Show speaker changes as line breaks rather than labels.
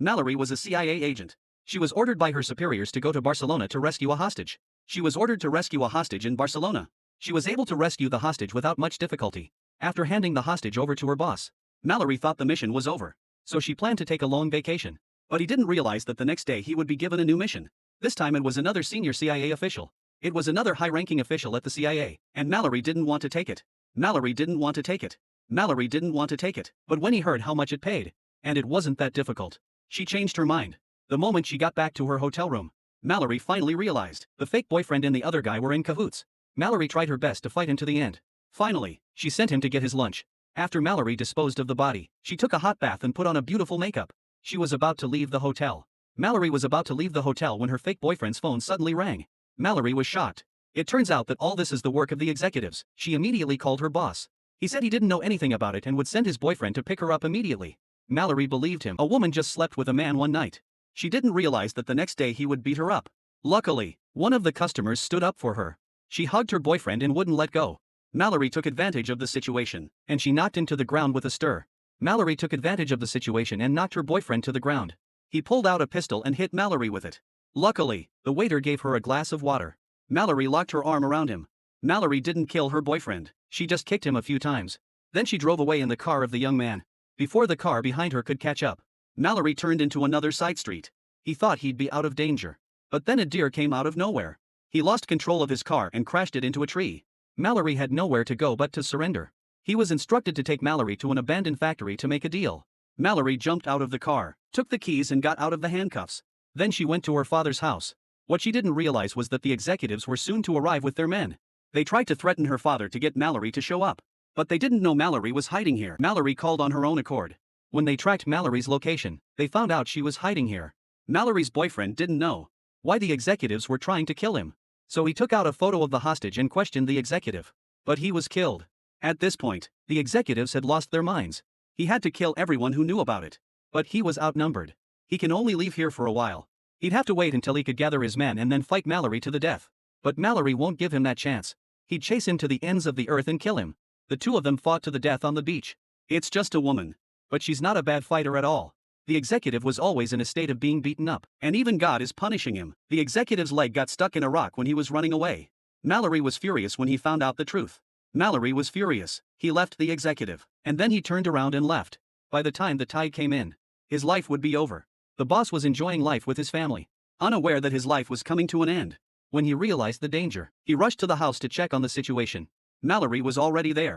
Mallory was a CIA agent. She was ordered by her superiors to go to Barcelona to rescue a hostage. She was ordered to rescue a hostage in Barcelona. She was able to rescue the hostage without much difficulty. After handing the hostage over to her boss, Mallory thought the mission was over. So she planned to take a long vacation. But he didn't realize that the next day he would be given a new mission. This time it was another senior CIA official. It was another high-ranking official at the CIA, and Mallory didn't want to take it. Mallory didn't want to take it. Mallory didn't want to take it. But when he heard how much it paid, and it wasn't that difficult, she changed her mind. The moment she got back to her hotel room, Mallory finally realized the fake boyfriend and the other guy were in cahoots. Mallory tried her best to fight him to the end. Finally, she sent him to get his lunch. After Mallory disposed of the body, she took a hot bath and put on a beautiful makeup. She was about to leave the hotel. Mallory was about to leave the hotel when her fake boyfriend's phone suddenly rang. Mallory was shocked. It turns out that all this is the work of the executives. She immediately called her boss. He said he didn't know anything about it and would send his boyfriend to pick her up immediately. Mallory believed him. A woman just slept with a man one night. She didn't realize that the next day he would beat her up. Luckily, one of the customers stood up for her. She hugged her boyfriend and wouldn't let go. Mallory took advantage of the situation, and she knocked him to the ground with a stir. Mallory took advantage of the situation and knocked her boyfriend to the ground. He pulled out a pistol and hit Mallory with it. Luckily, the waiter gave her a glass of water. Mallory locked her arm around him. Mallory didn't kill her boyfriend, she just kicked him a few times. Then she drove away in the car of the young man. Before the car behind her could catch up, Mallory turned into another side street. He thought he'd be out of danger. But then a deer came out of nowhere. He lost control of his car and crashed it into a tree. Mallory had nowhere to go but to surrender. He was instructed to take Mallory to an abandoned factory to make a deal. Mallory jumped out of the car, took the keys and got out of the handcuffs. Then she went to her father's house. What she didn't realize was that the executives were soon to arrive with their men. They tried to threaten her father to get Mallory to show up. But they didn't know Mallory was hiding here. Mallory called on her own accord. When they tracked Mallory's location, they found out she was hiding here. Mallory's boyfriend didn't know why the executives were trying to kill him. So he took out a photo of the hostage and questioned the executive. But he was killed. At this point, the executives had lost their minds. He had to kill everyone who knew about it. But he was outnumbered. He can only leave here for a while. He'd have to wait until he could gather his men and then fight Mallory to the death. But Mallory won't give him that chance. He'd chase him to the ends of the earth and kill him. The two of them fought to the death on the beach. It's just a woman. But she's not a bad fighter at all. The executive was always in a state of being beaten up, and even God is punishing him. The executive's leg got stuck in a rock when he was running away. Mallory was furious when he found out the truth. Mallory was furious. He left the executive, and then he turned around and left. By the time the tide came in, his life would be over. The boss was enjoying life with his family, unaware that his life was coming to an end. When he realized the danger, he rushed to the house to check on the situation. Mallory was already there.